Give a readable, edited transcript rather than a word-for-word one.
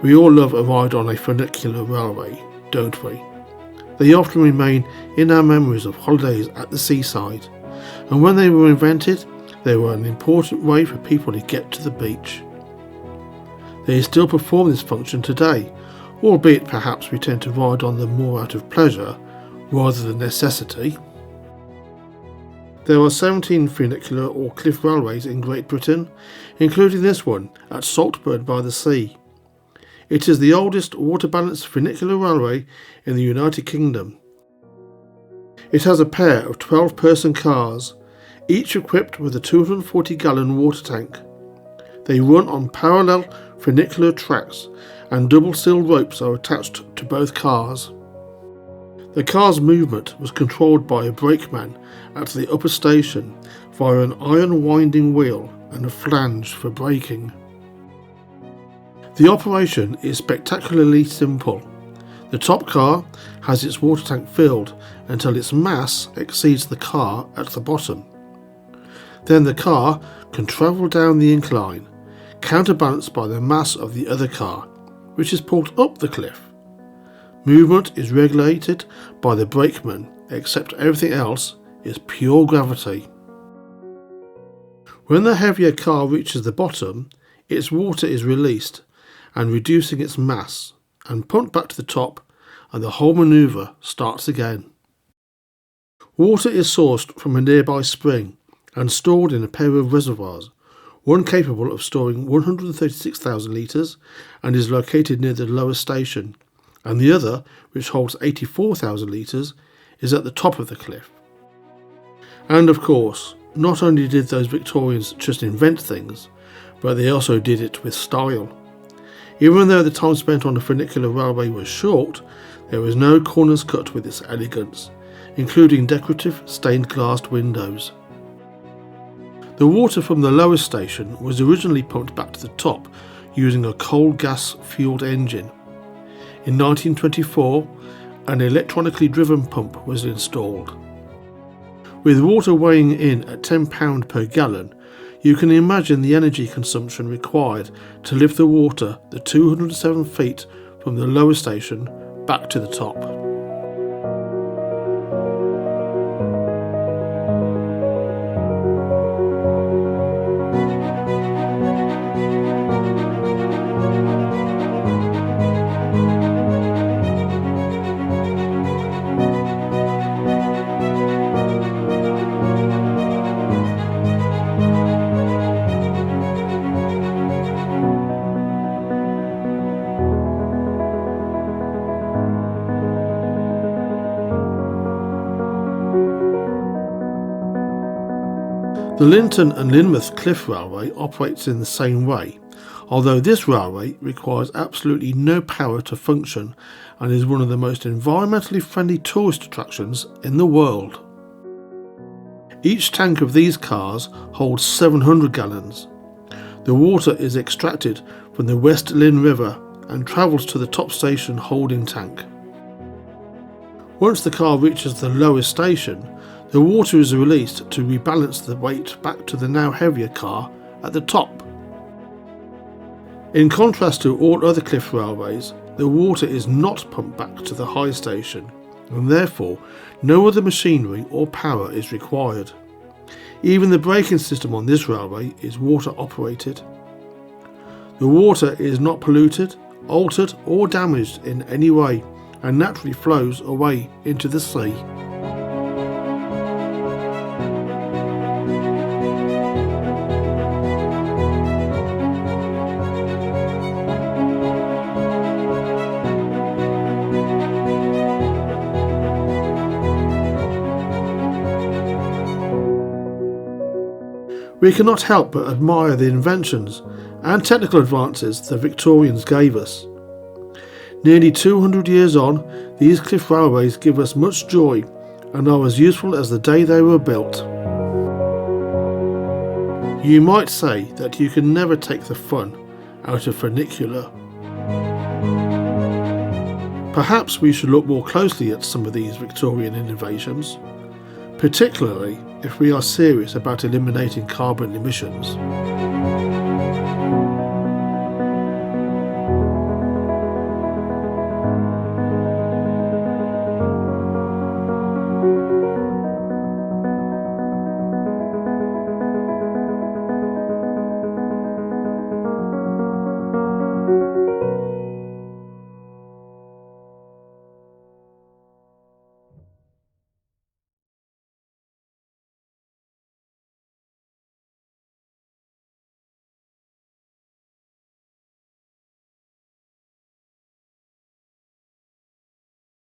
We all love a ride on a funicular railway, don't we? They often remain in our memories of holidays at the seaside, and when they were invented, they were an important way for people to get to the beach. They still perform this function today, albeit perhaps we tend to ride on them more out of pleasure rather than necessity. There are 17 funicular or cliff railways in Great Britain, including this one at Saltburn-by-the-Sea. It is the oldest water-balanced funicular railway in the United Kingdom. It has a pair of 12-person cars, each equipped with a 240-gallon water tank. They run on parallel funicular tracks and double steel ropes are attached to both cars. The car's movement was controlled by a brakeman at the upper station via an iron winding wheel and a flange for braking. The operation is spectacularly simple. The top car has its water tank filled until its mass exceeds the car at the bottom. Then the car can travel down the incline, counterbalanced by the mass of the other car, which is pulled up the cliff. Movement is regulated by the brakeman, except everything else is pure gravity. When the heavier car reaches the bottom, its water is released and reducing its mass and pumped back to the top, and the whole manoeuvre starts again. Water is sourced from a nearby spring and stored in a pair of reservoirs, one capable of storing 136,000 litres and is located near the lower station, and the other, which holds 84,000 litres, is at the top of the cliff. And of course, not only did those Victorians just invent things, but they also did it with style. Even though the time spent on the funicular railway was short, there was no corners cut with its elegance, including decorative stained glass windows. The water from the lower station was originally pumped back to the top using a coal gas fueled engine. In 1924, an electronically driven pump was installed. With water weighing in at £10 per gallon, you can imagine the energy consumption required to lift the water the 207 feet from the lower station back to the top. The Linton and Lynmouth Cliff Railway operates in the same way, although this railway requires absolutely no power to function and is one of the most environmentally friendly tourist attractions in the world. Each tank of these cars holds 700 gallons. The water is extracted from the West Lynn River and travels to the top station holding tank. Once the car reaches the lower station, the water is released to rebalance the weight back to the now heavier car at the top. In contrast to all other cliff railways, the water is not pumped back to the high station, and therefore no other machinery or power is required. Even the braking system on this railway is water operated. The water is not polluted, altered or damaged in any way and naturally flows away into the sea. We cannot help but admire the inventions and technical advances the Victorians gave us. Nearly 200 years on, these cliff railways give us much joy and are as useful as the day they were built. You might say that you can never take the fun out of funicular. Perhaps we should look more closely at some of these Victorian innovations, particularly if we are serious about eliminating carbon emissions.